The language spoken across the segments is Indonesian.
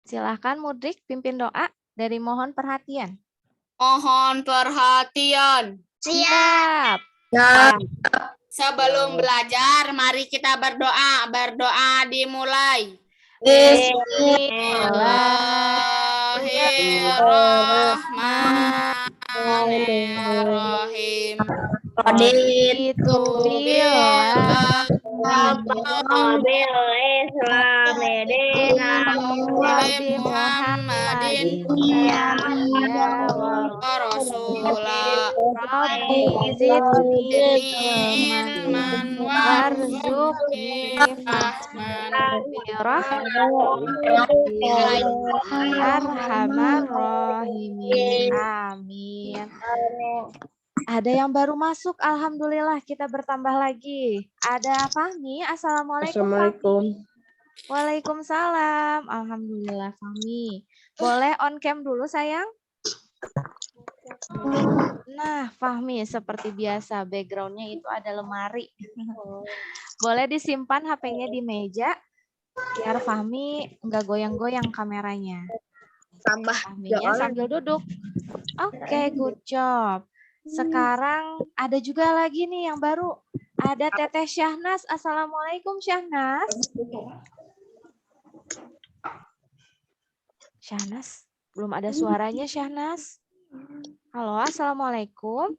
Silahkan Mudrik pimpin doa dari mohon perhatian. Mohon perhatian. Siap. Sebelum belajar, mari kita berdoa. Berdoa dimulai. Bismillahirrahmanirrahim. Raditu billah Nabi Muhammadin Rasulullah. Rabbi zidni Ilman warzuqni fahman arhamar rahimin. Amin. Ada yang baru masuk, alhamdulillah kita bertambah lagi. Ada Fahmi, assalamualaikum. Assalamualaikum. Fahmi. Waalaikumsalam, alhamdulillah Fahmi. Boleh on cam dulu sayang? Nah Fahmi seperti biasa backgroundnya itu ada lemari. Boleh disimpan HP-nya di meja biar Fahmi nggak goyang-goyang kameranya. Fahminya sambil duduk. Oke, good job. Sekarang ada juga lagi nih yang baru. Ada Teteh Syahnas. Assalamualaikum Syahnas. Syahnas, belum ada suaranya Syahnas. Halo, assalamualaikum.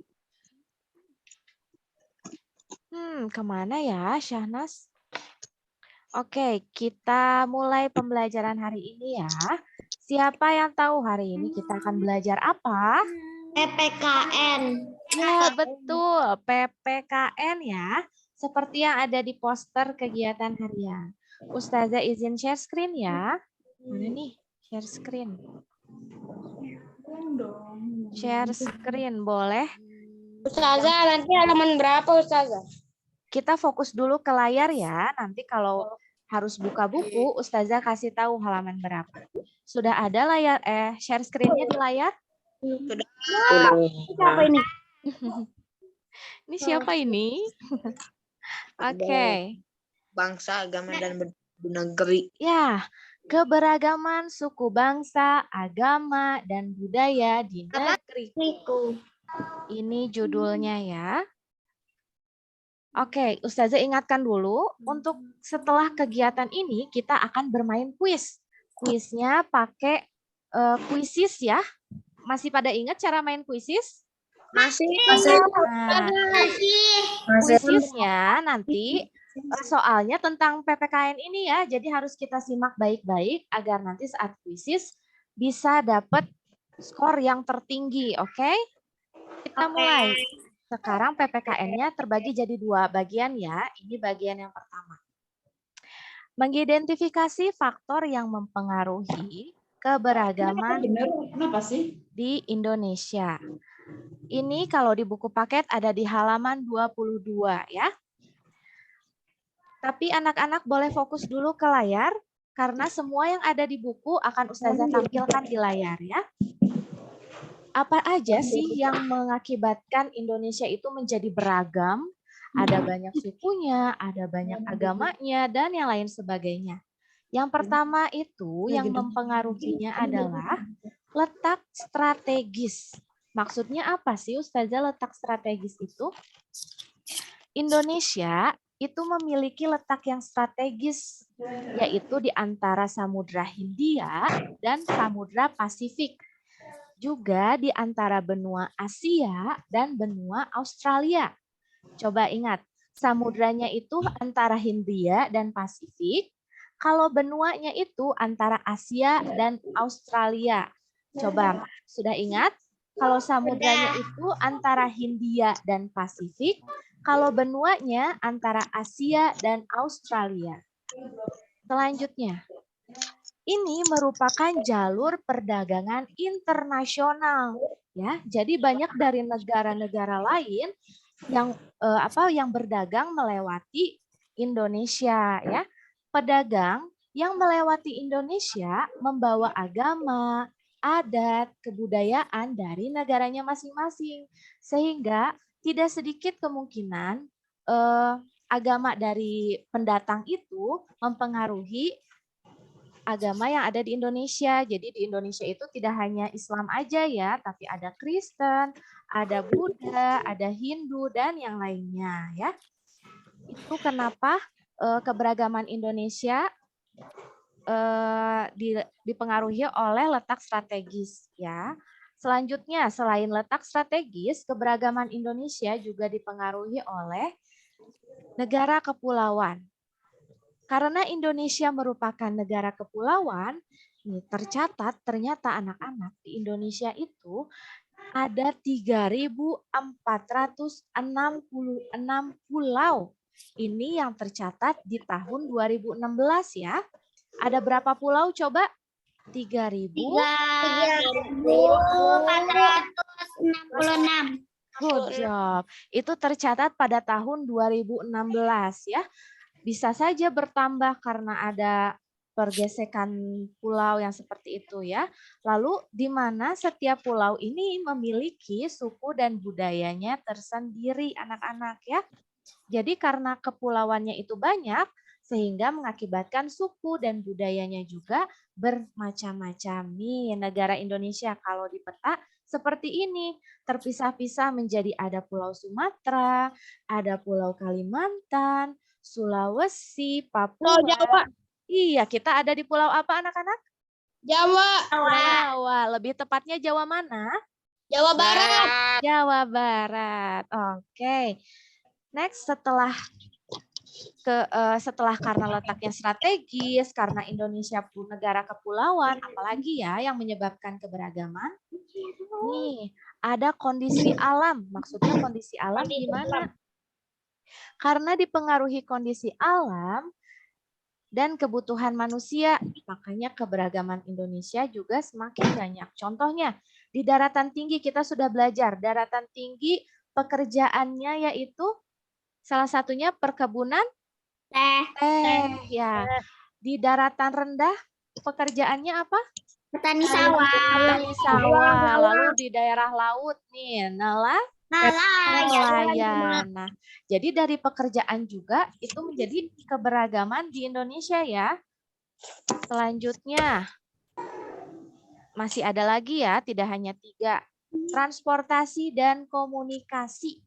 Kemana ya Syahnas? Oke, kita mulai pembelajaran hari ini ya. Siapa yang tahu hari ini kita akan belajar apa? PPKN. Ya, betul. PPKN ya. Seperti yang ada di poster kegiatan harian. Ustazah izin share screen ya. Mana nih? Share screen. Share screen boleh? Ustazah, nanti halaman berapa Ustazah? Kita fokus dulu ke layar ya. Nanti kalau harus buka buku, Ustazah kasih tahu halaman berapa. Sudah ada layar share screen-nya di layar? Siapa ini? Ini siapa ini? Oke. Bangsa, agama, dan negeri. Ya, keberagaman suku bangsa, agama, dan budaya di negeri. Ini judulnya ya. Oke, Ustazah ingatkan dulu, untuk setelah kegiatan ini kita akan bermain kuis. Kuisnya pakai kuisis ya. Masih pada ingat cara main kuisis? Masih. Nah, kuisisnya nanti soalnya tentang PPKN ini ya, jadi harus kita simak baik-baik agar nanti saat kuisis bisa dapat skor yang tertinggi, oke? Kita mulai. Sekarang PPKN-nya terbagi jadi 2 bagian ya, ini bagian yang pertama. Mengidentifikasi faktor yang mempengaruhi keberagaman di Indonesia. Ini kalau di buku paket ada di halaman 22 ya. Tapi anak-anak boleh fokus dulu ke layar karena semua yang ada di buku akan Ustazah tampilkan di layar ya. Apa aja sih yang mengakibatkan Indonesia itu menjadi beragam? Ada banyak sukunya, ada banyak agamanya, dan yang lain sebagainya. Yang pertama itu yang mempengaruhinya adalah letak strategis. Maksudnya apa sih Ustazah letak strategis itu? Indonesia itu memiliki letak yang strategis, yaitu di antara Samudra Hindia dan Samudra Pasifik. Juga di antara benua Asia dan benua Australia. Coba ingat, samudranya itu antara Hindia dan Pasifik, kalau benuanya itu antara Asia dan Australia. Coba, sudah ingat? Kalau samudranya itu antara Hindia dan Pasifik, kalau benuanya antara Asia dan Australia. Selanjutnya, ini merupakan jalur perdagangan internasional, ya. Jadi banyak dari negara-negara lain yang berdagang melewati Indonesia, ya. Pedagang yang melewati Indonesia membawa agama, adat, kebudayaan dari negaranya masing-masing, sehingga tidak sedikit kemungkinan agama dari pendatang itu mempengaruhi agama yang ada di Indonesia. Jadi di Indonesia itu tidak hanya Islam aja ya, tapi ada Kristen, ada Buddha, ada Hindu, dan yang lainnya ya. Itu kenapa keberagaman Indonesia dipengaruhi oleh letak strategis ya. Selanjutnya, selain letak strategis, keberagaman Indonesia juga dipengaruhi oleh negara kepulauan. Karena Indonesia merupakan negara kepulauan, nih, tercatat ternyata anak-anak di Indonesia itu ada 3.466 pulau. Ini yang tercatat di tahun 2016 ya. Ada berapa pulau coba? 3.466. Good job. Itu tercatat pada tahun 2016 ya. Bisa saja bertambah karena ada pergesekan pulau yang seperti itu ya. Lalu di mana setiap pulau ini memiliki suku dan budayanya tersendiri anak-anak ya. Jadi karena kepulauannya itu banyak sehingga mengakibatkan suku dan budayanya juga bermacam-macam. Nih negara Indonesia kalau di peta seperti ini, terpisah-pisah menjadi ada Pulau Sumatera, ada Pulau Kalimantan, Sulawesi, Papua. Jawa. Iya, kita ada di pulau apa anak-anak? Jawa. Jawa. Lebih tepatnya Jawa mana? Jawa Barat. Jawa Barat. Oke. Next, setelah karena letaknya strategis, karena Indonesia pun negara kepulauan, apalagi ya yang menyebabkan keberagaman? Nih, ada kondisi alam. Maksudnya kondisi alam gimana? Karena dipengaruhi kondisi alam dan kebutuhan manusia, makanya keberagaman Indonesia juga semakin banyak. Contohnya, di daratan tinggi kita sudah belajar, daratan tinggi pekerjaannya yaitu salah satunya perkebunan teh ya. Di daratan rendah pekerjaannya apa? Petani sawah. Petani sawah. Lalu di daerah laut nih, nelayan. Nah, jadi dari pekerjaan juga itu menjadi keberagaman di Indonesia ya. Selanjutnya, masih ada lagi ya, tidak hanya 3. Transportasi dan komunikasi.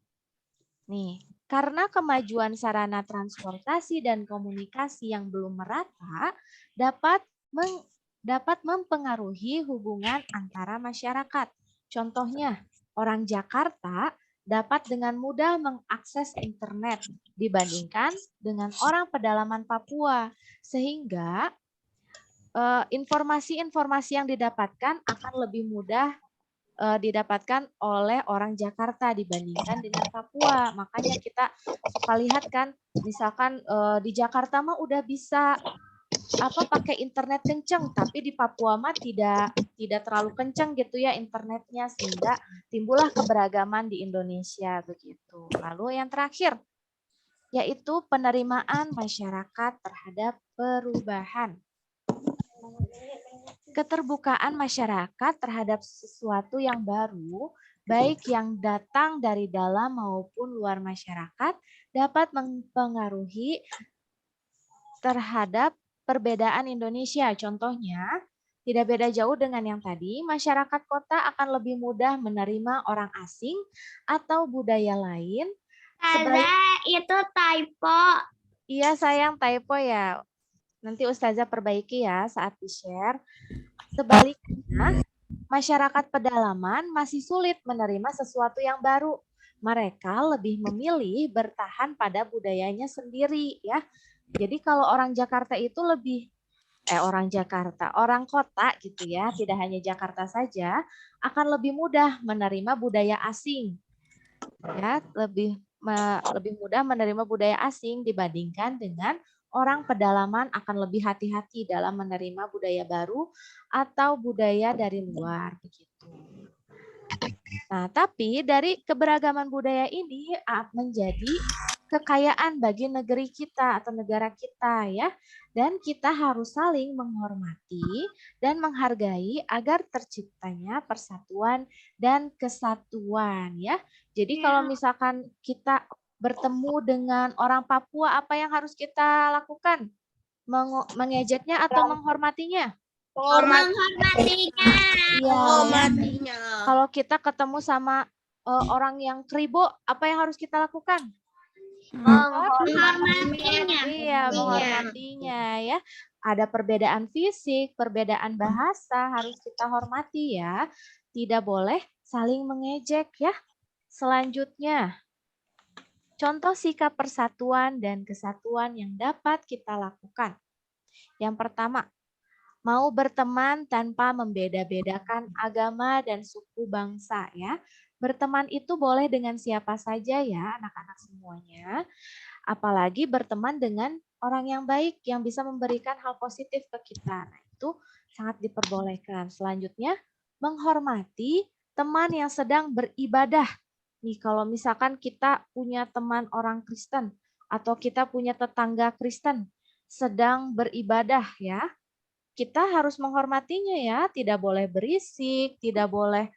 Nih, karena kemajuan sarana transportasi dan komunikasi yang belum merata dapat mempengaruhi hubungan antara masyarakat. Contohnya, orang Jakarta dapat dengan mudah mengakses internet dibandingkan dengan orang pedalaman Papua. Sehingga informasi-informasi yang didapatkan akan lebih mudah didapatkan oleh orang Jakarta dibandingkan dengan Papua. Makanya kita suka lihat kan, misalkan di Jakarta mah udah bisa pakai internet kenceng, tapi di Papua mah tidak terlalu kenceng gitu ya internetnya, sehingga timbullah keberagaman di Indonesia begitu. Lalu yang terakhir yaitu penerimaan masyarakat terhadap perubahan. Keterbukaan masyarakat terhadap sesuatu yang baru, baik yang datang dari dalam maupun luar masyarakat, dapat mempengaruhi terhadap perbedaan Indonesia. Contohnya, tidak beda jauh dengan yang tadi, masyarakat kota akan lebih mudah menerima orang asing atau budaya lain. Itu typo. Iya sayang, typo ya. Nanti Ustazah perbaiki ya saat di-share. Sebaliknya, masyarakat pedalaman masih sulit menerima sesuatu yang baru. Mereka lebih memilih bertahan pada budayanya sendiri ya. Jadi kalau orang Jakarta itu orang kota gitu ya, tidak hanya Jakarta saja, akan lebih mudah menerima budaya asing. Ya, lebih mudah menerima budaya asing dibandingkan dengan orang pedalaman akan lebih hati-hati dalam menerima budaya baru atau budaya dari luar begitu. Nah, tapi dari keberagaman budaya ini menjadi kekayaan bagi negeri kita atau negara kita ya. Dan kita harus saling menghormati dan menghargai agar terciptanya persatuan dan kesatuan ya. Jadi kalau misalkan kita bertemu dengan orang Papua, apa yang harus kita lakukan? Mengejeknya atau menghormatinya? Menghormatinya. Iya. Kalau kita ketemu sama orang yang kribo, apa yang harus kita lakukan? Menghormatinya. Iya, menghormatinya ya. Ada perbedaan fisik, perbedaan bahasa harus kita hormati ya. Tidak boleh saling mengejek ya. Selanjutnya, contoh sikap persatuan dan kesatuan yang dapat kita lakukan. Yang pertama, mau berteman tanpa membeda-bedakan agama dan suku bangsa ya. Berteman itu boleh dengan siapa saja ya anak-anak semuanya. Apalagi berteman dengan orang yang baik yang bisa memberikan hal positif ke kita. Nah, itu sangat diperbolehkan. Selanjutnya, menghormati teman yang sedang beribadah. Nih, kalau misalkan kita punya teman orang Kristen atau kita punya tetangga Kristen sedang beribadah ya, kita harus menghormatinya ya, tidak boleh berisik, tidak boleh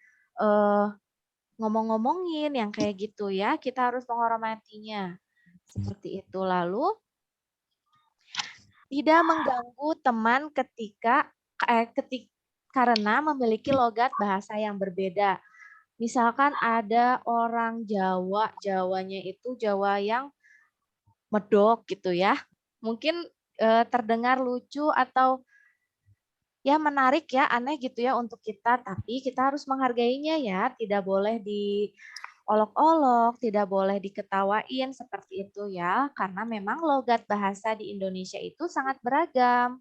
ngomong-ngomongin yang kayak gitu ya, kita harus menghormatinya. Seperti itu. Lalu, tidak mengganggu teman karena memiliki logat bahasa yang berbeda. Misalkan ada orang Jawa, Jawanya itu Jawa yang medok gitu ya. Mungkin terdengar lucu atau ya menarik ya, aneh gitu ya untuk kita, tapi kita harus menghargainya ya, tidak boleh diolok-olok, tidak boleh diketawain seperti itu ya, karena memang logat bahasa di Indonesia itu sangat beragam.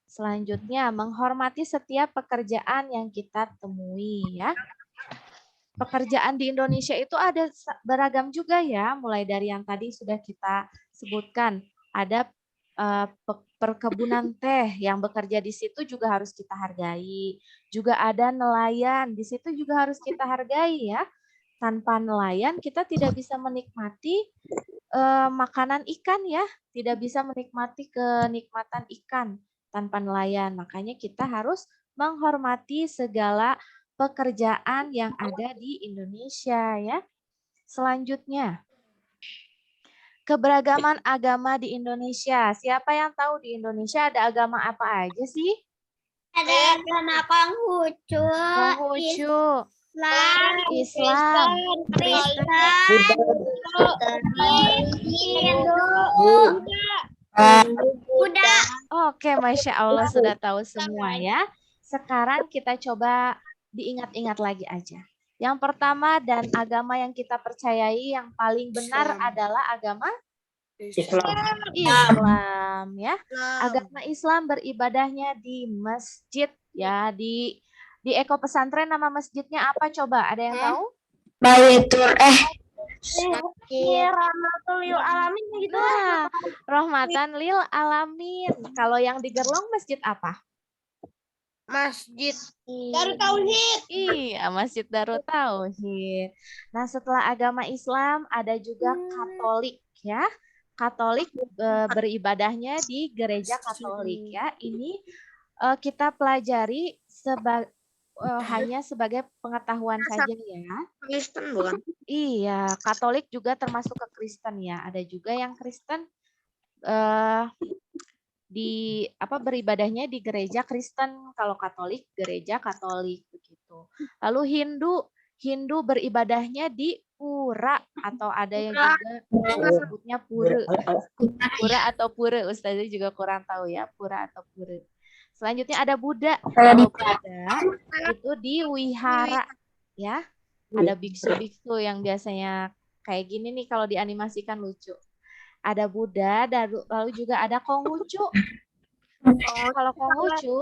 Selanjutnya, menghormati setiap pekerjaan yang kita temui ya. Pekerjaan di Indonesia itu ada beragam juga ya, mulai dari yang tadi sudah kita sebutkan, ada perkebunan teh yang bekerja di situ juga harus kita hargai. Juga ada nelayan, di situ juga harus kita hargai ya. Tanpa nelayan kita tidak bisa menikmati makanan ikan ya, tidak bisa menikmati kenikmatan ikan tanpa nelayan. Makanya kita harus menghormati segala pekerjaan yang ada di Indonesia ya. Selanjutnya, keberagaman agama di Indonesia. Siapa yang tahu di Indonesia ada agama apa aja sih? Ada agama Konghucu, Islam, Kristen, Hindu, Buddha. Oke, Masya Allah sudah tahu semua ya. Sekarang kita coba diingat-ingat lagi aja. Yang pertama dan agama yang kita percayai yang paling benar adalah agama Islam ya. Agama Islam beribadahnya di masjid ya, di Eko Pesantren nama masjidnya apa coba? Ada yang tahu? Rahmatul lil alamin gitu. Nah, Rahmatan lil alamin. Kalau yang di Gerlong masjid apa? Masjid Darut Tauhid. Iya, Masjid Darut Tauhid. Nah, setelah agama Islam ada juga Katolik ya. Katolik beribadahnya di gereja Katolik ya. Ini kita pelajari hanya sebagai pengetahuan saja ya. Kristen bukan? Iya, Katolik juga termasuk ke Kristen ya. Ada juga yang Kristen beribadahnya di gereja Kristen, kalau Katolik gereja Katolik begitu. Lalu Hindu beribadahnya di pura atau ada yang juga disebutnya pura atau pura. Ustazah juga kurang tahu ya, pura atau pura. Selanjutnya ada Buddha. Kalau Buddha itu di wihara ya. Ada biksu-biksu yang biasanya kayak gini nih kalau dianimasikan lucu. Ada Buddha, lalu juga ada Konghucu. Kalau Konghucu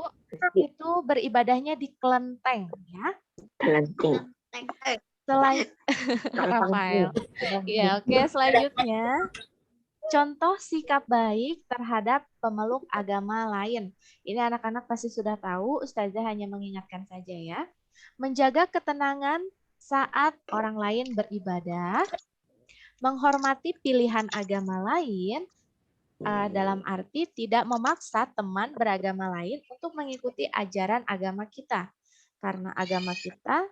itu beribadahnya di kelenteng ya. Kelenteng. Selain Rafael. Ya, oke, selanjutnya contoh sikap baik terhadap pemeluk agama lain. Ini anak-anak pasti sudah tahu, Ustazah hanya mengingatkan saja ya. Menjaga ketenangan saat orang lain beribadah, menghormati pilihan agama lain, dalam arti tidak memaksa teman beragama lain untuk mengikuti ajaran agama kita. Karena agama kita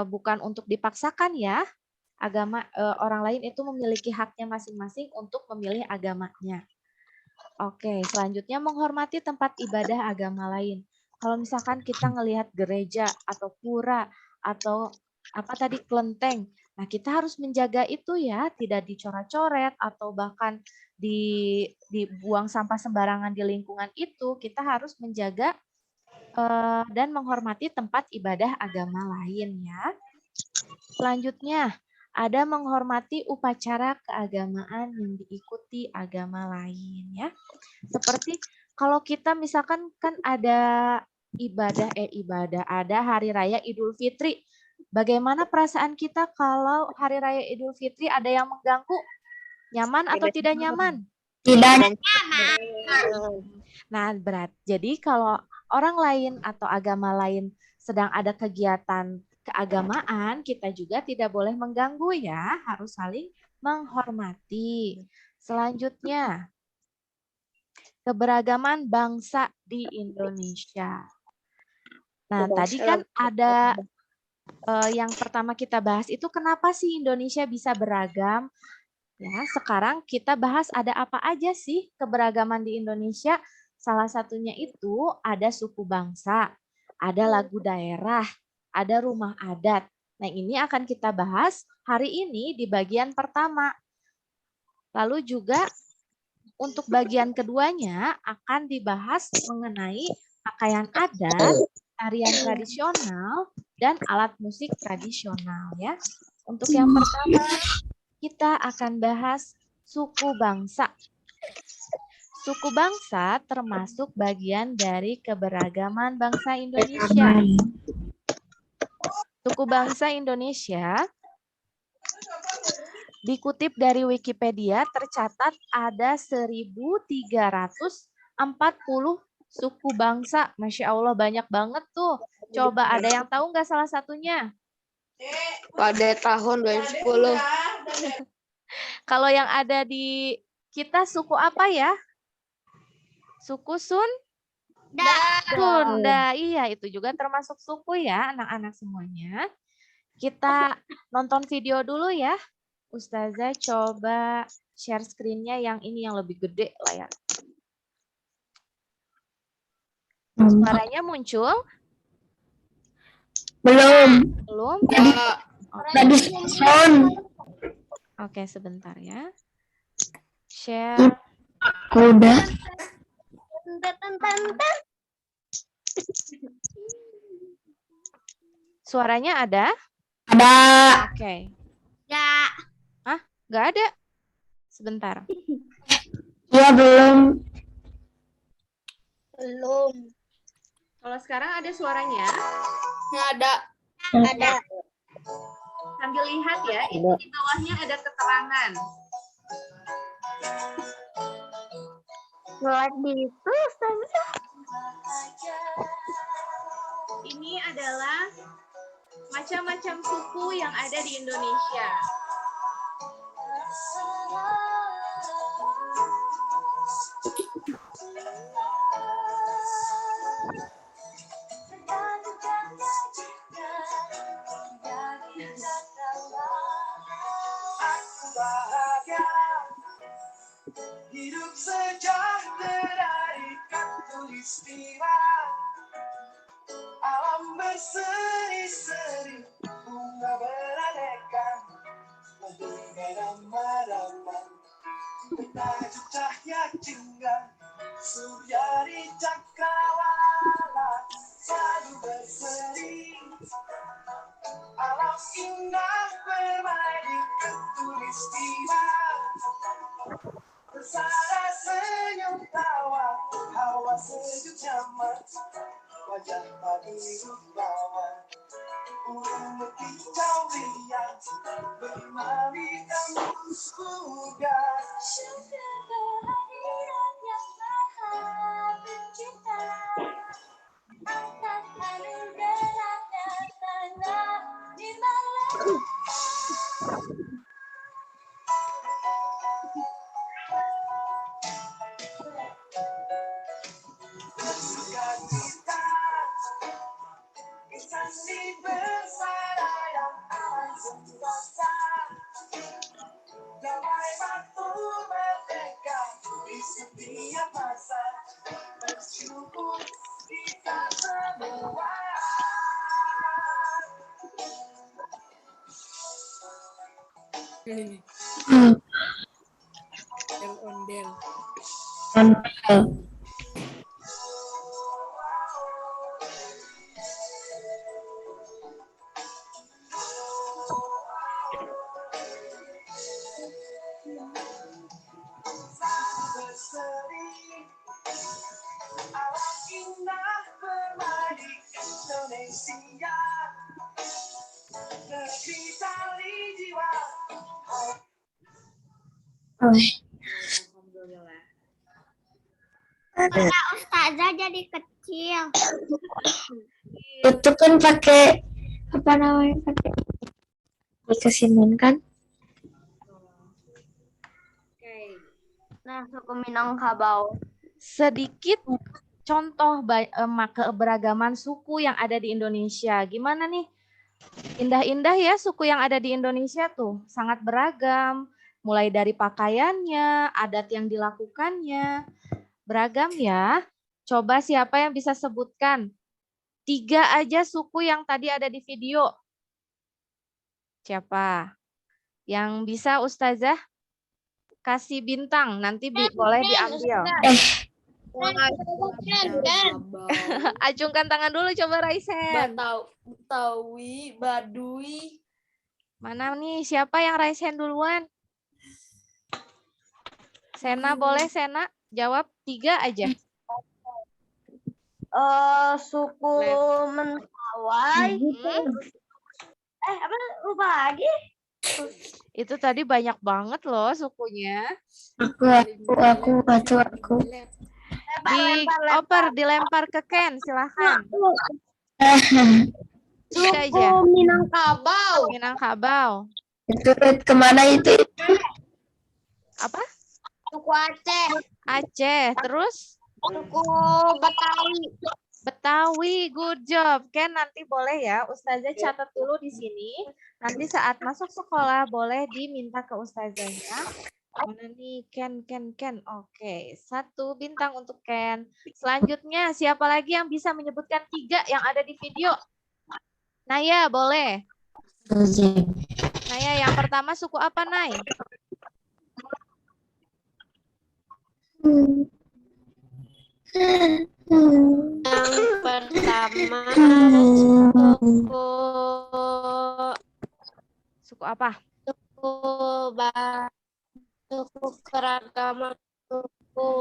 bukan untuk dipaksakan ya. Agama orang lain itu memiliki haknya masing-masing untuk memilih agamanya. Oke, selanjutnya menghormati tempat ibadah agama lain. Kalau misalkan kita ngelihat gereja atau pura atau apa tadi kelenteng, nah kita harus menjaga itu ya, tidak dicoret-coret atau bahkan dibuang sampah sembarangan di lingkungan itu. Kita harus menjaga dan menghormati tempat ibadah agama lain ya. Selanjutnya, ada menghormati upacara keagamaan yang diikuti agama lain ya. Seperti kalau kita misalkan kan ada ada hari raya Idul Fitri. Bagaimana perasaan kita kalau hari raya Idul Fitri ada yang mengganggu? Nyaman atau tidak nyaman? Tidak. Nah, jadi kalau orang lain atau agama lain sedang ada kegiatan keagamaan, kita juga tidak boleh mengganggu ya, harus saling menghormati. Selanjutnya, keberagaman bangsa di Indonesia. Nah, tadi kan ada yang pertama kita bahas itu kenapa sih Indonesia bisa beragam? Ya, sekarang kita bahas ada apa aja sih keberagaman di Indonesia. Salah satunya itu ada suku bangsa, ada lagu daerah, ada rumah adat. Nah, ini akan kita bahas hari ini di bagian pertama. Lalu juga untuk bagian keduanya akan dibahas mengenai pakaian adat, tarian tradisional, dan alat musik tradisional ya. Untuk yang pertama, kita akan bahas suku bangsa. Suku bangsa termasuk bagian dari keberagaman bangsa Indonesia. Suku bangsa Indonesia dikutip dari Wikipedia tercatat ada 1.340 suku bangsa. Masya Allah banyak banget tuh. Coba ada yang tahu nggak salah satunya? Pada tahun 2010. Kalau yang ada di kita suku apa ya? Suku Sunda. Iya, itu juga termasuk suku ya, anak-anak semuanya. Kita nonton video dulu ya. Ustazah coba share screen-nya yang ini yang lebih gede layar. Suaranya muncul? Belum. Belum? Tadi sound. Oke, sebentar ya. Share. Udah. Suaranya ada? Ada. Oke. Ya. Hah? Nggak ada? Sebentar. Iya belum. Belum. Kalau sekarang ada suaranya? Ada. Ada. Sambil lihat ya, itu di bawahnya ada keterangan. Buat itu, Ustazah. Ini adalah macam-macam suku yang ada di Indonesia. Hidup sejahtera di khatulistiwa, alam berseri-seri, bunga beraneka, berbeda-beda, bertajuk cahaya jingga, surya di cakrawala, selalu berseri, alam indah bermain di khatulistiwa. Bersara senyum tawa, hawa sejuk nyaman, wajah pagi rupawan, ungu hijau riang, bermali tembus kuda. Syukur kehadiran yang maha pencipta, atas anugerahnya tanah di malam. Instansi bersara yang aman sentosa, damai batu merdeka. ini. Hmm. Ondel-ondel. Ondel. Berseri alam indah bermadi Indonesia negeri tali jiwa. Alhamdulillah. Suara ustazah jadi kecil. Itu kan pakai apa namanya? Pakai dikasinin kan? Oke. Nah, suku Minangkabau. Sedikit contoh keberagaman suku yang ada di Indonesia. Gimana nih? Indah-indah ya suku yang ada di Indonesia tuh. Sangat beragam. Mulai dari pakaiannya, adat yang dilakukannya. Beragam ya. Coba siapa yang bisa sebutkan 3 aja suku yang tadi ada di video. Siapa? Yang bisa Ustazah kasih bintang. Nanti boleh diambil. Acungkan tangan dulu coba Raisen. Betawi, Baduy. Mana nih? Siapa yang raise hand duluan? Sena boleh Sena jawab 3 aja. Suku Mentawai. Apa lupa lagi? Itu tadi banyak banget loh sukunya. Aku. Dioper, dilempar ke Ken, silahkan. Tiga aja. Minangkabau. Minangkabau. Itu kemana itu? Apa? Suku Aceh. Aceh. Terus? Suku Betawi. Betawi, good job. Ken nanti boleh ya, Ustazah catat dulu di sini. Nanti saat masuk sekolah boleh diminta ke Ustazahnya. Mana nih Ken. Oke, 1 bintang untuk Ken. Selanjutnya siapa lagi yang bisa menyebutkan 3 yang ada di video? Naya boleh. Naya yang pertama suku apa Nay? Yang pertama Suku apa? suku keragaman suku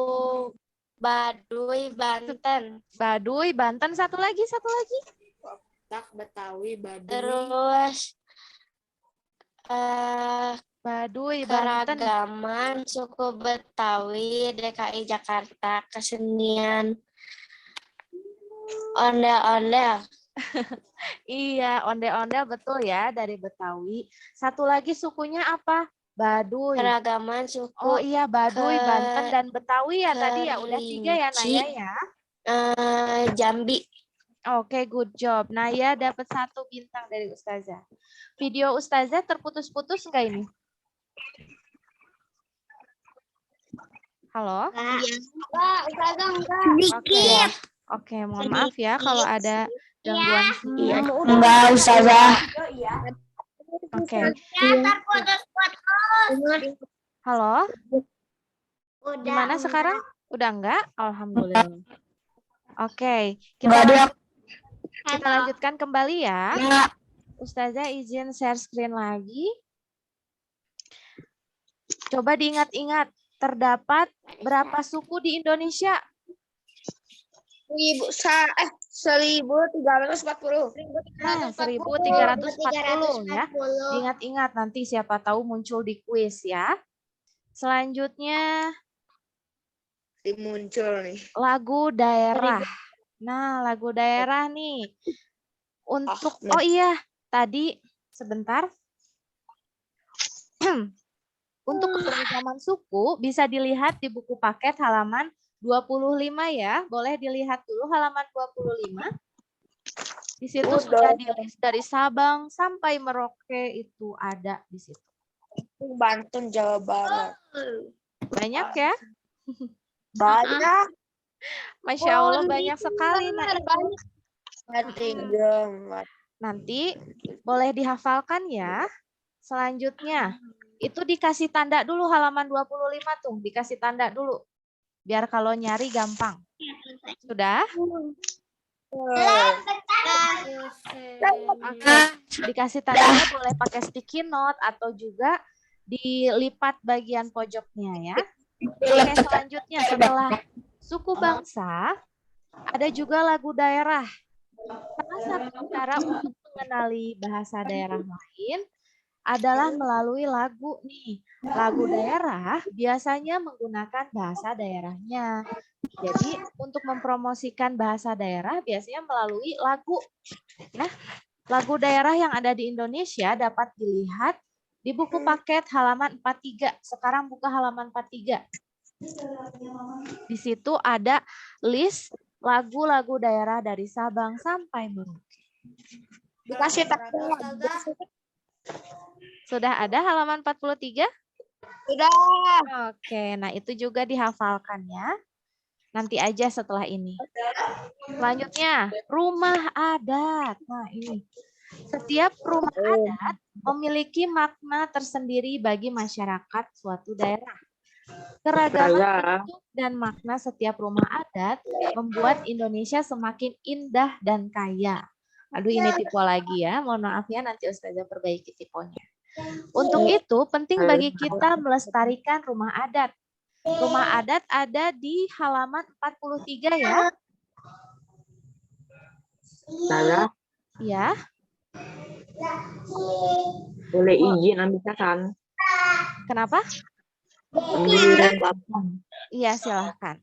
Baduy Banten. Baduy, Banten, satu lagi. Betawi, Baduy. Terus Baduy, Banten. keragaman suku Betawi DKI Jakarta, kesenian ondel-ondel. Iya, ondel-ondel betul ya dari Betawi. Satu lagi sukunya apa? Baduy. Keragaman suku Oh iya, Baduy, Banten, dan Betawi ya tadi ya. Udah 3 ya Naya ya. Jambi. Oke, good job. Naya dapat 1 bintang dari Ustazah. Video Ustazah terputus-putus enggak ini? Halo? Oke, mohon maaf ya kalau ada gangguan sinyal. Enggak, Ustazah. Oke. Halo? Gimana sekarang? Udah enggak? Alhamdulillah. Oke, kita lanjutkan kembali ya. Ustazah izin share screen lagi. Coba diingat-ingat, terdapat berapa suku di Indonesia? 1340. Nah, 1340 ya. Diingat-ingat nanti siapa tahu muncul di kuis ya. Selanjutnya Muncul nih. lagu daerah. Nah, lagu daerah nih. Untuk oh iya, tadi sebentar. Untuk keberagaman suku bisa dilihat di buku paket halaman 25 ya. Boleh dilihat dulu halaman 25. Di situ sudah di-list dari Sabang sampai Merauke itu ada di situ. Banten, Jawa Barat. Banyak ya? Banyak. Masya Allah banyak sekali. Banyak. Nanti boleh dihafalkan ya. Selanjutnya, Itu dikasih tanda dulu halaman 25 tuh, dikasih tanda dulu. Biar kalau nyari gampang. Sudah? Oke. Dikasih tandanya boleh pakai sticky note atau juga dilipat bagian pojoknya ya. Oke, selanjutnya setelah suku bangsa, ada juga lagu daerah. Salah satu cara untuk mengenali bahasa daerah lain adalah melalui lagu nih. Lagu daerah biasanya menggunakan bahasa daerahnya. Jadi untuk mempromosikan bahasa daerah biasanya melalui lagu. Nah, lagu daerah yang ada di Indonesia dapat dilihat di buku paket halaman 43. Sekarang buka halaman 43. Di situ ada list lagu-lagu daerah dari Sabang sampai Merauke. Dikasih tahu. Sudah ada halaman 43? Sudah. Oke, nah itu juga dihafalkan ya. Nanti aja setelah ini. Selanjutnya, rumah adat. Nah ini, setiap rumah adat memiliki makna tersendiri bagi masyarakat suatu daerah. Keragaman bentuk dan makna setiap rumah adat membuat Indonesia semakin indah dan kaya. Aduh, ini tipe lagi ya. Mohon maaf ya, nanti Ustazah perbaiki tipenya. Untuk itu, penting bagi kita melestarikan rumah adat. Rumah adat ada di halaman 43 ya. Saya Ya. boleh izin ambil kan? Kenapa? Ambil laptop. Iya, silahkan.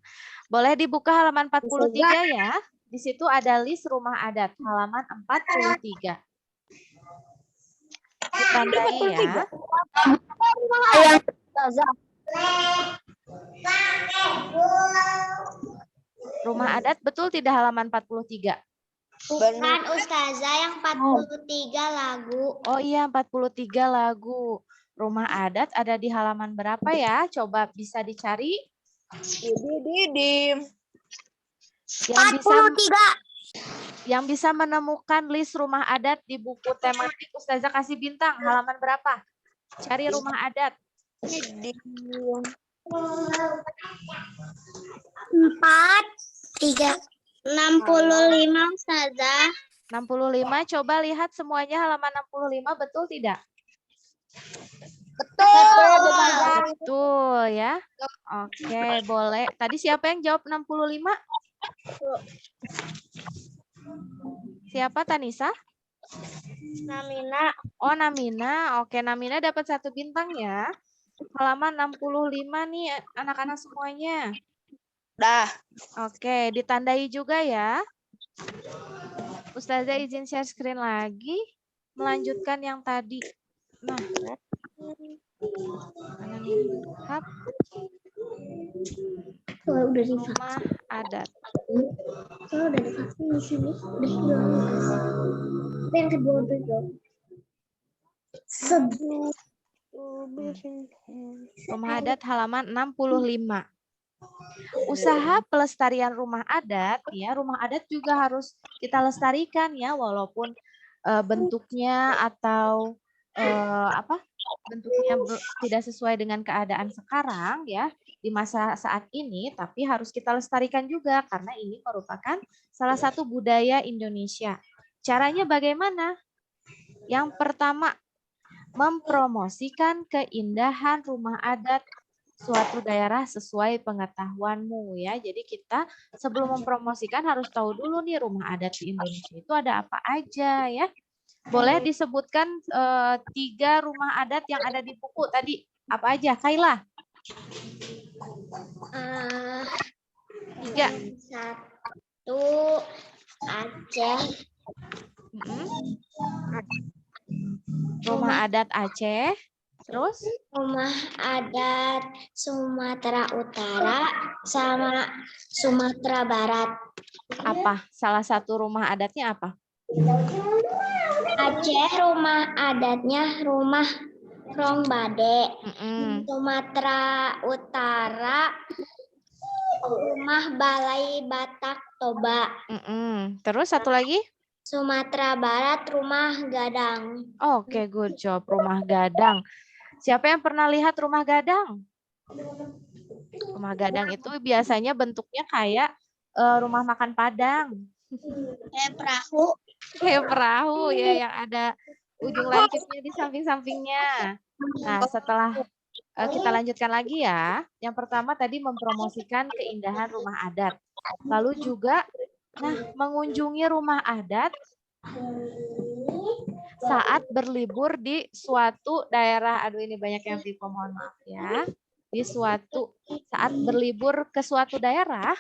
Boleh dibuka halaman 43 ya. Di situ ada list rumah adat, halaman 43. Ditandai ya. Rumah adat betul tidak halaman 43? Bukan Ustazah, yang 43 lagu. Oh iya, 43 lagu. Rumah adat ada di halaman berapa ya? Coba bisa dicari. Yang bisa menemukan list rumah adat di buku tematik Ustazah kasih bintang. Halaman berapa? Cari rumah adat. 65 Ustazah. 65, coba lihat semuanya halaman 65, betul tidak? Betul ya. Oke, boleh. Tadi siapa yang jawab 65? Siapa, Tanisa? Namina. Oh, Namina. Oke, Namina dapat 1 bintang ya. Halaman 65 nih anak-anak semuanya. Dah. Oke, ditandai juga ya. Ustazah izin share screen lagi. Melanjutkan yang tadi. Nah, hap. Kalau udah Rumah adat. Kalau udah divaksin di sini, udah yang kedua tuh. Rumah adat halaman 65. Usaha pelestarian rumah adat, ya, rumah adat juga harus kita lestarikan ya, walaupun bentuknya atau bentuknya tidak sesuai dengan keadaan sekarang ya di masa saat ini, tapi harus kita lestarikan juga karena ini merupakan salah satu budaya Indonesia. Caranya bagaimana? Yang pertama, mempromosikan keindahan rumah adat suatu daerah sesuai pengetahuanmu ya. Jadi kita sebelum mempromosikan harus tahu dulu nih rumah adat di Indonesia itu ada apa aja ya. Boleh disebutkan 3 rumah adat yang ada di buku tadi apa aja, Kaila? 3. 1 Aceh. Rumah adat Aceh. Terus? Rumah adat Sumatera Utara sama Sumatera Barat. Apa? Salah satu rumah adatnya apa? Aceh rumah adatnya rumah Rongbade. Sumatera Utara rumah Balai Batak Toba. Terus satu lagi? Sumatera Barat rumah Gadang. Oke, good job. Rumah Gadang. Siapa yang pernah lihat rumah gadang? Rumah gadang itu biasanya bentuknya kayak rumah makan Padang. Kayak perahu. Kayak perahu ya yang ada ujung lancipnya di samping-sampingnya. Nah, setelah kita lanjutkan lagi ya. Yang pertama tadi mempromosikan keindahan rumah adat. Lalu juga mengunjungi rumah adat saat berlibur di suatu daerah. Aduh, ini banyak yang tipe, mohon maaf ya. Di suatu saat berlibur ke suatu daerah,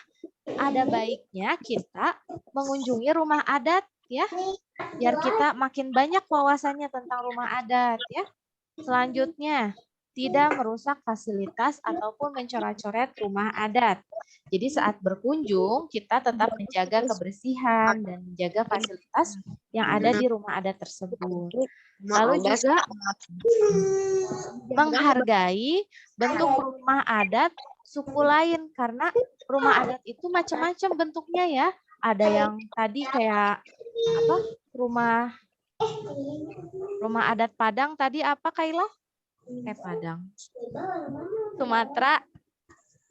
ada baiknya kita mengunjungi rumah adat ya, biar kita makin banyak wawasannya tentang rumah adat ya. Selanjutnya, tidak merusak fasilitas ataupun mencoret-coret rumah adat. Jadi saat berkunjung, kita tetap menjaga kebersihan dan menjaga fasilitas yang ada di rumah adat tersebut. Lalu juga menghargai bentuk rumah adat suku lain, karena rumah adat itu macam-macam bentuknya ya. Ada yang tadi kayak apa? Rumah adat Padang tadi apa, Kaila? Padang.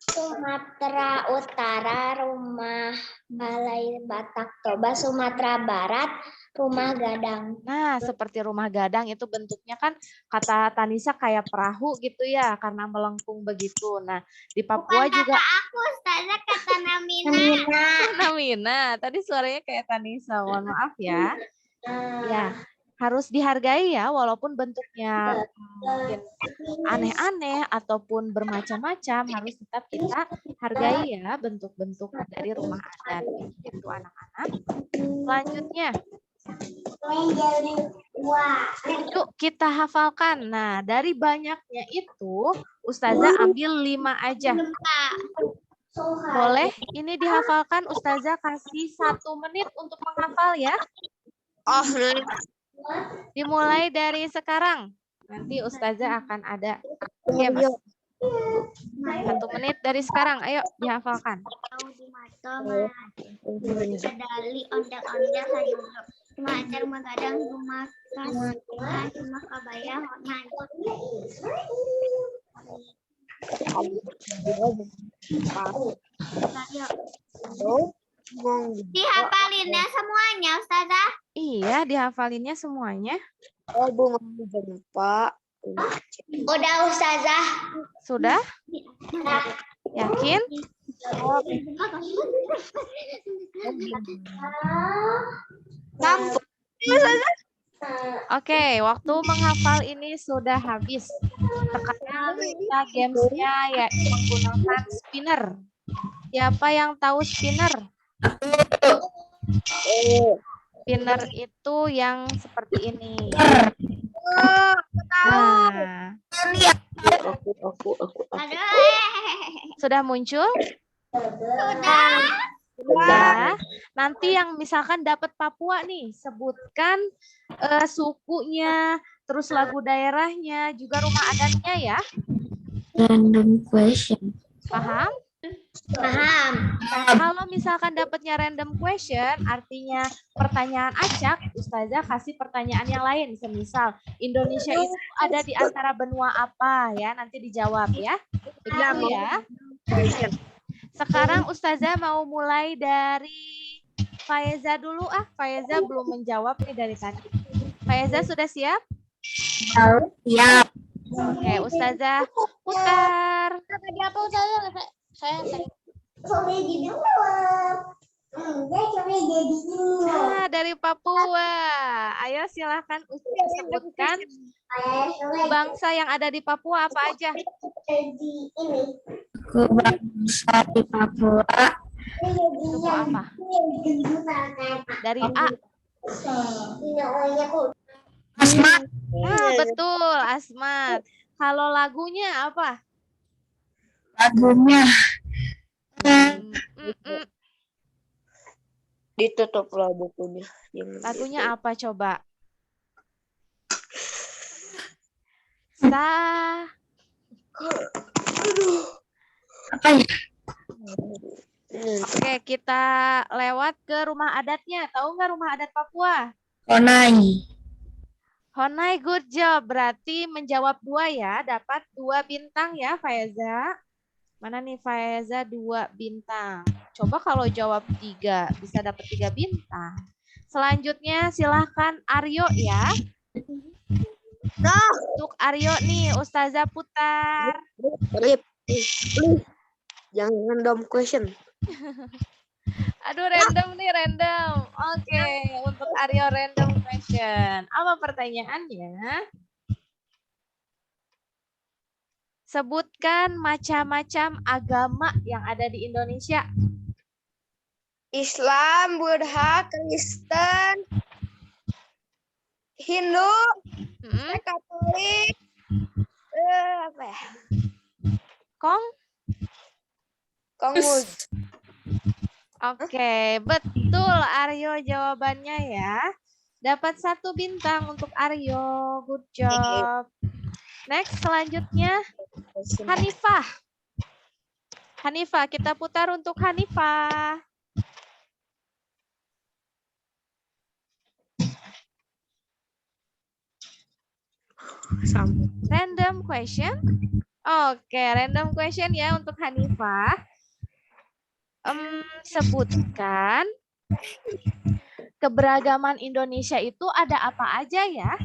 Sumatera Utara rumah Balai Batak Toba, Sumatera Barat rumah gadang. Nah, seperti rumah gadang itu bentuknya kan kata Tanisa kayak perahu gitu ya, karena melengkung begitu. Nah, di Papua juga Aku Ustazah kata Namina. Namina, tadi suaranya kayak Tanisa, mohon maaf ya. Ya, harus dihargai ya, walaupun bentuknya mungkin aneh-aneh ataupun bermacam-macam, harus tetap kita hargai ya bentuk-bentuk dari rumah adat. Itu anak-anak. Selanjutnya, yuk kita hafalkan. Nah, dari banyaknya itu, Ustazah ambil 5 aja. Boleh ini dihafalkan, Ustazah kasih 1 menit untuk menghafal ya. Oh, Dimulai dari sekarang. Nanti Ustazah akan ada game. 1 menit dari sekarang. Ayo dihafalkan. Dali ondel-ondel sayur. Rumah acar, rumah gadang, rumah kas, rumah kabaya, Dihafalinnya semuanya, Ustazah. Iya, dihafalinnya semuanya. oh bunga jempa. Udah, Ustazah. Sudah? Yakin? Kampung. Oke, waktu menghafal ini sudah habis. Sekarang kita gamesnya ya menggunakan spinner. Siapa yang tahu spinner? Spinner itu yang seperti ini. Nah, Aku. sudah muncul? Sudah. Sudah. Nanti yang misalkan dapat Papua nih, sebutkan sukunya, terus lagu daerahnya, juga rumah adatnya ya. Random question. Paham? Paham. Nah, kalau misalkan dapatnya random question, artinya pertanyaan acak, Ustazah kasih pertanyaan yang lain. Semisal, Indonesia itu ada di antara benua apa ya? Nanti dijawab ya. Begitu ya. Sekarang Ustazah mau mulai dari Faeza dulu. Faeza belum menjawab nih dari tadi. Faeza sudah siap? Siap. Oke, Ustazah putar. Tadi apa, Ustazah? Saya tadi. Dari Papua. Ayo silahkan sebutkan bangsa yang ada di Papua apa aja? Suku bangsa di Papua. Suku apa? Dari A. Asmat. Betul, Asmat. Kalau lagunya apa? Lagunya. Ditutuplah bukunya. Lagunya apa coba? Apa ya? Oke, kita lewat ke rumah adatnya. Tahu nggak rumah adat Papua? Honai. Honai, good job. Berarti menjawab 2 ya, dapat 2 bintang ya, Faiza. Mana nih Faiza 2 bintang. Coba kalau jawab 3, bisa dapat 3 bintang. Selanjutnya silahkan Aryo ya. Untuk Aryo nih, Ustazah putar. Rip, please. Jangan random question. Aduh, random nih, random. Oke, untuk Aryo random question. Apa pertanyaannya? Sebutkan macam-macam agama yang ada di Indonesia. Islam, Buddha, Kristen, Hindu, Hmm, Katolik, apa ya? Kong? Kongus. Oke, betul Aryo jawabannya ya. Dapat 1 bintang untuk Aryo. Good job. Next, selanjutnya Hanifah. Hanifah, kita putar untuk Hanifah. Random question. Oke, random question ya untuk Hanifah. Sebutkan keberagaman Indonesia itu ada apa aja ya?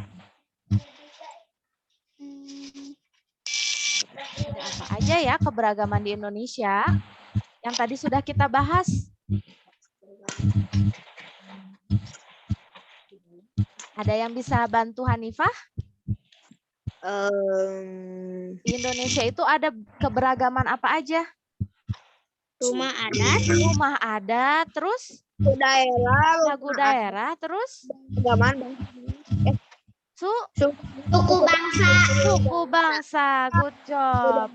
Ada apa aja ya keberagaman di Indonesia? Yang tadi sudah kita bahas. Ada yang bisa bantu Hanifah? Di Indonesia itu ada keberagaman apa aja? Rumah adat, Rumah adat, terus Daerah, lagu daerah, terus agama, suku bangsa, suku bangsa. Good job.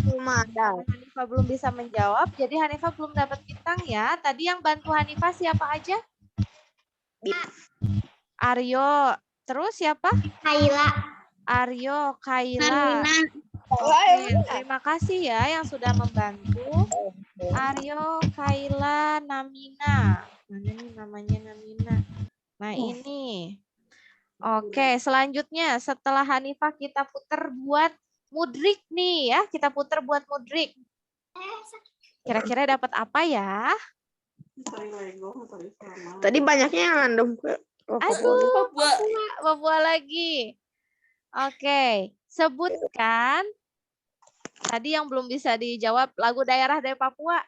rumah ada. Hanifah belum bisa menjawab, jadi Hanifah belum dapat bintang ya. Tadi yang bantu Hanifah siapa aja? Aryo, terus siapa? Kaila, Aryo, Kaila. Narina, Oke, terima kasih ya yang sudah membantu. Aryo, Kaila, Namina. Mana nih namanya Namina? Nah ini. Oke, selanjutnya setelah Hanifah kita putar buat Mudrik nih ya. Kita putar buat Mudrik. Kira-kira dapat apa ya? Tadi banyaknya yang random. Aduh, Papua lagi. Oke, sebutkan. Tadi yang belum bisa dijawab lagu daerah dari Papua.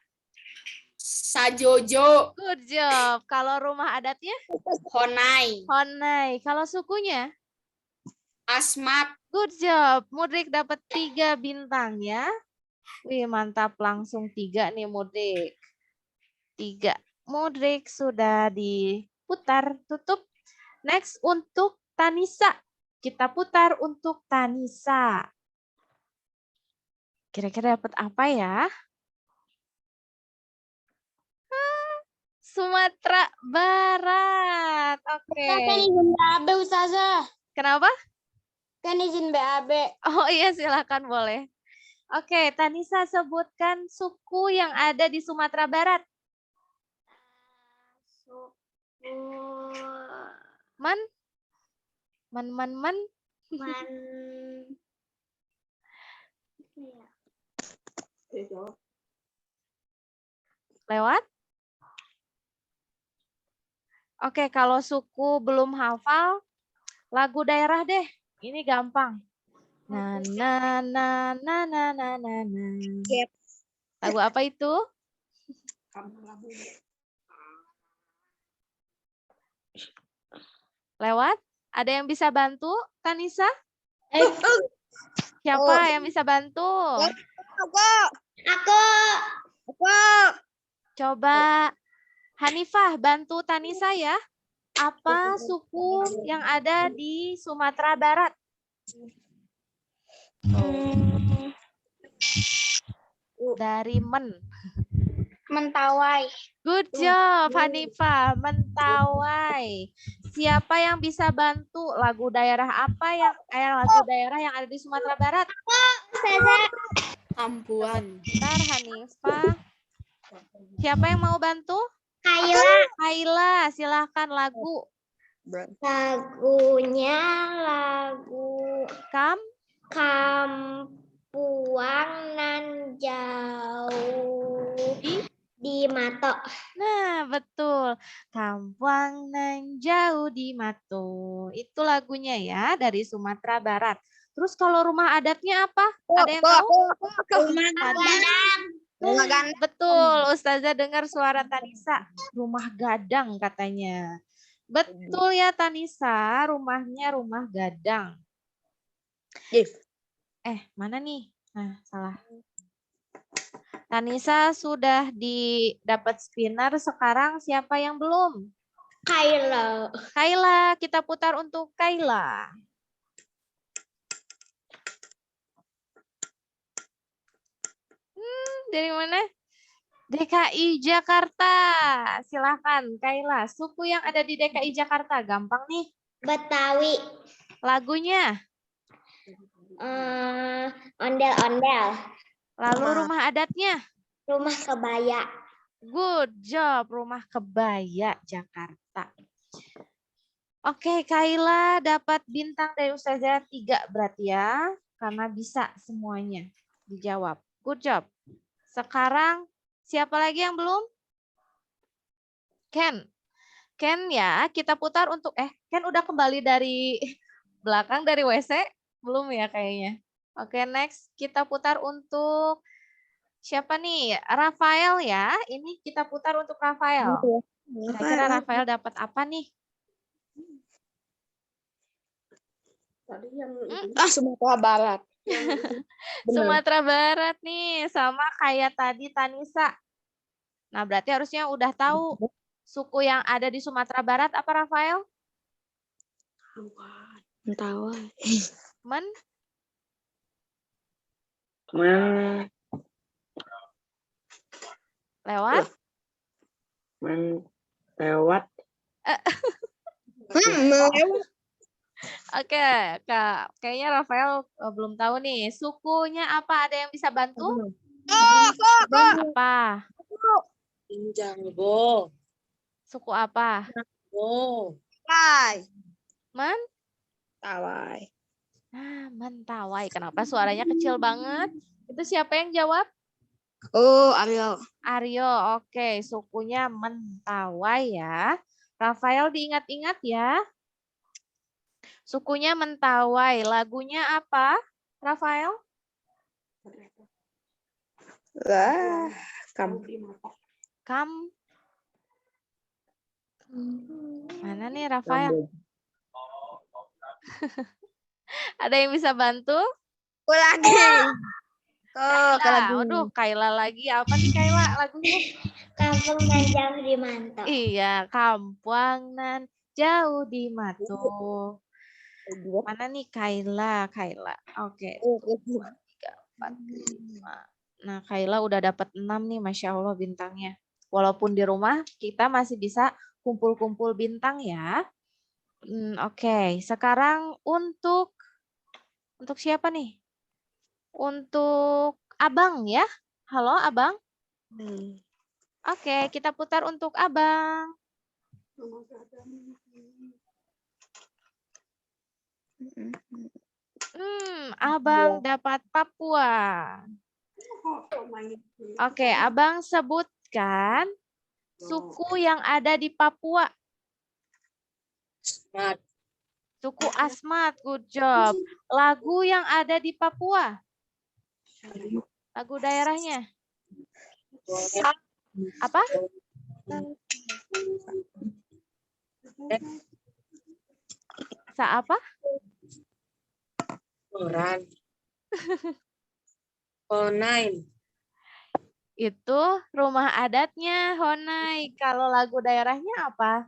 Sajojo, Good job. Kalau rumah adatnya? Honai, Honai. Kalau sukunya? Asmat, Good job. Mudrik dapat 3 bintang ya. Wih, mantap. Langsung 3 nih Mudrik. 3. Mudrik sudah diputar. Tutup. Next untuk Tanisa. Kita putar untuk Tanisa. Kira-kira dapat apa ya? Sumatera Barat. Oke. Kan izin BAB Ustazah. Kenapa? Kan izin BAB. Oh iya, silakan boleh. Oke, Tanisa sebutkan suku yang ada di Sumatera Barat. Man? Man. Lewat? Oke, kalau suku belum hafal, lagu daerah deh. Ini gampang. Na na na na na na na na. Lagu apa itu? Lewat? Ada yang bisa bantu, Tanisa? Siapa yang bisa bantu? Aku. Coba Hanifah bantu Tanisa ya. Apa suku yang ada di Sumatera Barat? Dari Mentawai. Good job, Hanifah. Mentawai. Siapa yang bisa bantu lagu daerah apa lagu daerah yang ada di Sumatera Barat? Ustazah. Ampuan, Bentar, Hanifah. Siapa yang mau bantu? Kaila. Kaila, silahkan lagu Lagunya lagu Kampuang nan jauh di Mato. Nah, betul. Kampuang nan jauh di Mato. Itu lagunya ya dari Sumatera Barat. Terus kalau rumah adatnya apa? Ada yang tahu? Rumah gandang. Betul, Ustazah dengar suara Tanisa. Rumah gadang katanya. Betul ya Tanisa, rumahnya rumah gadang. Mana nih? Nah, salah. Tanisa sudah dapat spinner, sekarang siapa yang belum? Kaila. Kaila, kita putar untuk Kaila. Dari mana? DKI Jakarta. Silahkan Kaila, suku yang ada di DKI Jakarta, gampang nih. Betawi. Lagunya? Ondel-ondel. Lalu rumah adatnya? Rumah kebaya. Good job, rumah kebaya Jakarta. Oke, Kaila dapat bintang dari Ustazah 3 berarti ya. Karena bisa semuanya dijawab. Good job. Sekarang siapa lagi yang belum? Ken. Ken ya, kita putar untuk Ken udah kembali dari belakang dari WC? Belum ya kayaknya. Oke, next kita putar untuk siapa nih? Rafael ya. Ini kita putar untuk Rafael. Kira-kira Rafael dapat apa nih? Sumatera Barat. Sumatera Barat nih, sama kayak tadi Tanisa. Nah, berarti harusnya udah tahu suku yang ada di Sumatera Barat apa, Rafael? Mentawai. Lewat? Lewat. Oke, Kak. Kayaknya Rafael belum tahu nih. Sukunya apa? Ada yang bisa bantu? Apa? Injangbo. Suku apa? Tawai. Mentawai. Kenapa suaranya kecil banget? Itu siapa yang jawab? Aryo. Aryo. Oke, sukunya Mentawai ya. Rafael diingat-ingat ya. Sukunya Mentawai. Lagunya apa, Rafael? Mana nih Rafael? Ada yang bisa bantu? Aduh, Kaila lagi. Apa nih Kaila lagunya? Kampung nan jauh di Mato. Iya, Kampuang nan jauh di Mato. Mana nih Kaila? Oke. 3, 4, 5. Nah, Kaila udah dapat 6 nih, Masya Allah bintangnya. Walaupun di rumah kita masih bisa kumpul-kumpul bintang ya. Oke, sekarang untuk siapa nih? Untuk Abang ya. Halo Abang. Oke, kita putar untuk Abang. Abang dapat Papua. Oke, Abang sebutkan suku yang ada di Papua. Suku Asmat, good job. Lagu yang ada di Papua. Lagu daerahnya. Apa? Apa? Honai. Itu rumah adatnya Honai. Kalau lagu daerahnya apa?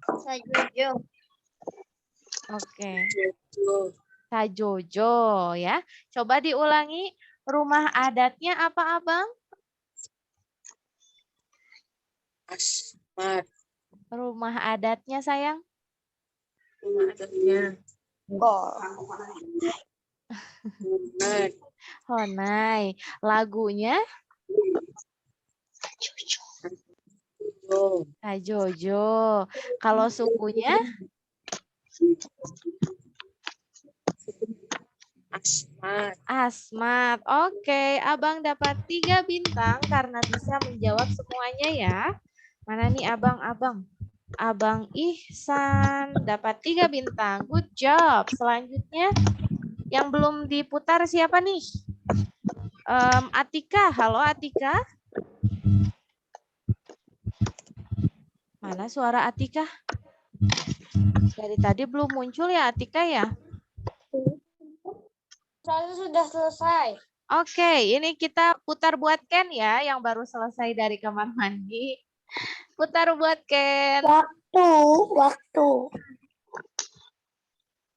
Sajojo. Oke. Sajojo ya. Coba diulangi. Rumah adatnya apa, Abang? Asmat. Rumah adatnya, sayang? Rumah adatnya. Honai. Lagunya? Kak Jojo. Kalau sukunya Asmat. Asmat. Oke, Abang dapat 3 bintang karena bisa menjawab semuanya ya. Mana nih Abang? Abang Ihsan dapat 3 bintang. Good job. Selanjutnya yang belum diputar siapa nih? Atika. Halo Atika. Mana suara Atika? Dari tadi belum muncul ya Atika ya? Saya sudah selesai. Oke, ini kita putar buat Ken ya, yang baru selesai dari kamar mandi. Putar buat Ken. Waktu.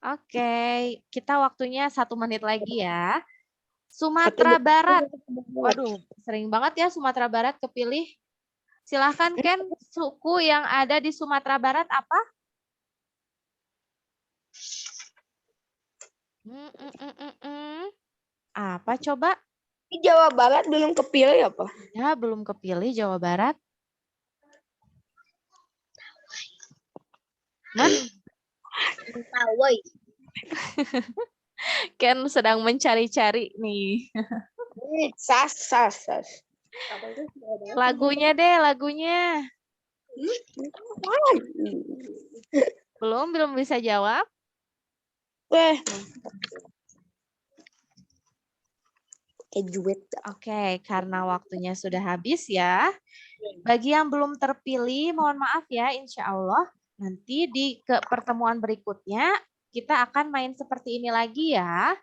Oke, kita waktunya 1 menit lagi ya. Sumatera Barat. Waduh, sering banget ya Sumatera Barat kepilih. Silahkan Ken, suku yang ada di Sumatera Barat apa? Apa coba? Di Jawa Barat belum kepilih apa? Ya, belum kepilih Jawa Barat. Nah, Ken sedang mencari-cari nih. Sas. Lagunya deh, lagunya. Belum bisa jawab. Oke, karena waktunya sudah habis ya. Bagi yang belum terpilih, mohon maaf ya, insya Allah. Nanti di pertemuan berikutnya, kita akan main seperti ini lagi ya.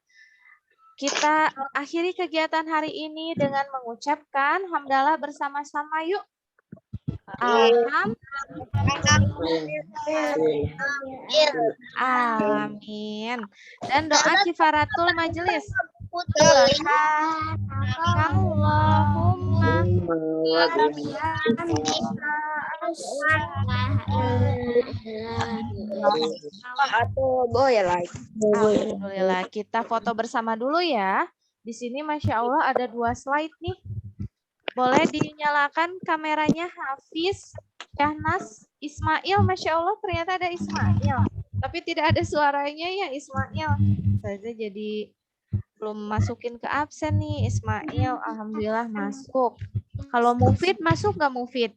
Kita akhiri kegiatan hari ini dengan mengucapkan hamdalah bersama-sama yuk. Amin. Dan doa kifaratul majelis. Allahumma Alhamdulillah. Kita foto bersama dulu ya. Di sini Masya Allah ada 2 slide nih. Boleh dinyalakan kameranya Hafiz, Syahnas, Ismail. Masya Allah ternyata ada Ismail. Tapi tidak ada suaranya ya Ismail. Saya jadi belum masukin ke absen nih Ismail. Alhamdulillah masuk. Kalau Mufid masuk nggak Mufid?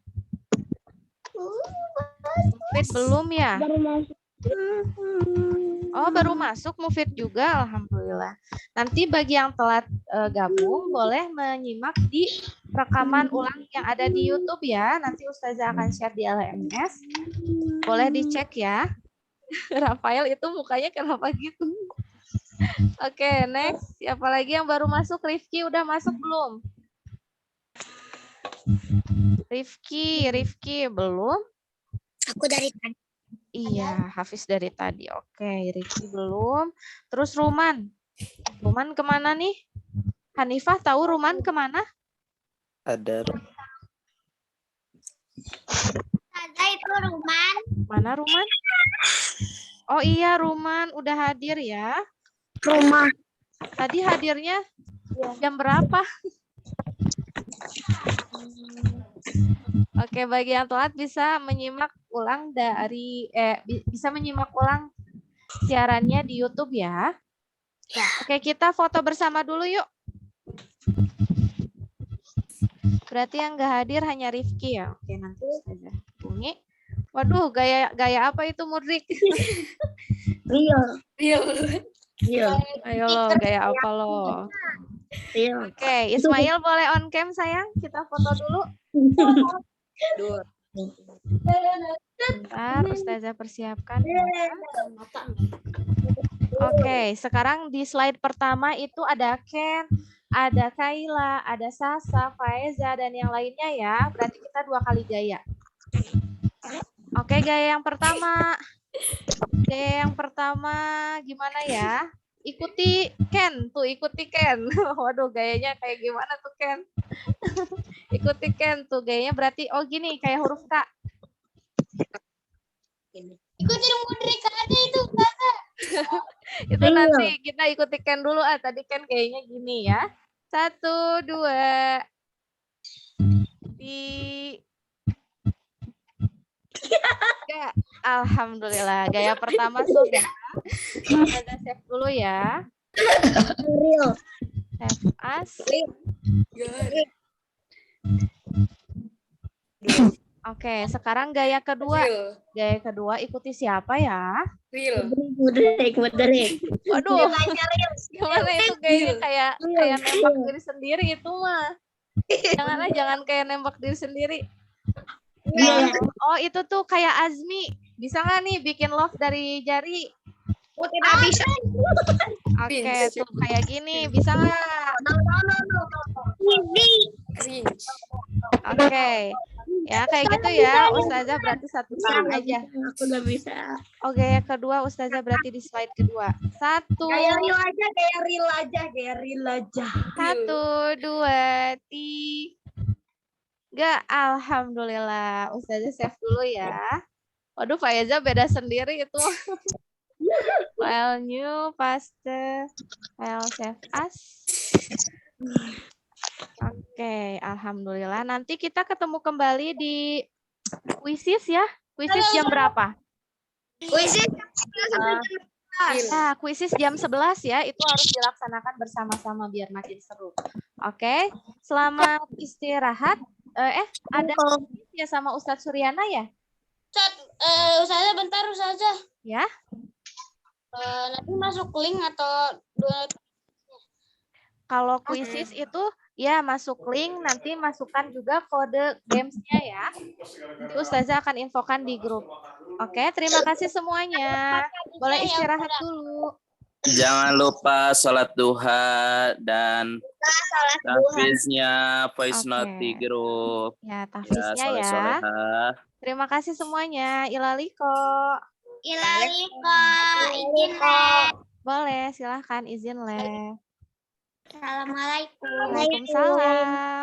Mufid belum ya? Oh baru masuk Mufid juga. Alhamdulillah. Nanti bagi yang telat gabung boleh menyimak di rekaman ulang yang ada di YouTube ya. Nanti Ustazah akan share di LMS. Boleh dicek ya. Rafael itu mukanya kenapa gitu? Oke, next. Siapa lagi yang baru masuk? Rifki udah masuk belum? Rifki belum? Aku dari tadi. Iya, Hafiz dari tadi. Oke, Rifki belum. Terus Ruman. Ruman kemana nih? Hanifah tahu Ruman kemana? Ada Ada itu Ruman. Mana Ruman? Oh iya, Ruman udah hadir ya. Rumah. Tadi hadirnya jam berapa? Oke, bagi yang telat bisa menyimak ulang bisa menyimak ulang siarannya di YouTube ya. Oke, kita foto bersama dulu yuk. Berarti yang nggak hadir hanya Rifki ya. Oke, nanti saja hubungi. Waduh, gaya apa itu Mudrik? Ayo lo, gaya apa lo? Oke, Ismail boleh on cam sayang? Kita foto dulu. Bentar, Ustazah persiapkan. Oke, sekarang di slide pertama itu ada Ken, ada Kaila, ada Sasa, Faeza, dan yang lainnya ya. Berarti kita 2 kali gaya. Oke, gaya yang pertama. Gaya yang pertama gimana ya? Ikuti Ken, tuh ikuti Ken. Waduh, gayanya kayak gimana tuh Ken? Ikuti Ken tuh gayanya berarti gini kayak huruf K. Ikutin Mudrik aja itu. Itu nanti kita ikuti Ken dulu tadi Ken kayaknya gini ya. 1, 2. Alhamdulillah. Gaya pertama sudah. Ustazah save dulu ya. Real. Save as. Oke, sekarang gaya kedua. Real. Gaya kedua ikuti siapa ya? Real. Moderate. Waduh, Real. gimana itu gayanya kayak nembak diri sendiri itu mah. Jangan kayak nembak diri sendiri. Oh, itu tuh kayak Azmi. Bisa nggak nih bikin love dari jari? Tidak bisa. Oke, tuh kayak gini. Bisa nggak? Cringe. Oke. Ya, kayak gitu ya. Ustazah berarti satu serang aja. Aku nggak bisa. Oke, yang kedua Ustazah berarti di slide kedua. Satu, Gaya real aja. satu, dua, tiga. Alhamdulillah. Ustazah save dulu ya. Waduh, Faiza beda sendiri itu. File new, paste, file save as. Oke, alhamdulillah. Nanti kita ketemu kembali di kuisis ya. Kuisis jam berapa? Nah, kuisis jam 11 ya. Itu harus dilaksanakan bersama-sama biar makin seru. Oke, selamat istirahat. Ada kuis ya sama Ustadz Suryana ya? Ustazah bentar Ustazah. Ya. Nanti masuk link atau Kalau kuisis itu ya masuk link, nanti masukkan juga kode gamesnya ya. Nanti Ustazah akan infokan di grup. Oke, terima kasih semuanya. Boleh istirahat dulu. Jangan lupa sholat duha dan tahfiznya voice note di Oke. grup. Ya, tahfiznya ya. soleh-solehah. Terima kasih semuanya. Ilaliko. Ilaliko. Izin les. Boleh, silahkan izin les. Assalamualaikum. Waalaikumsalam.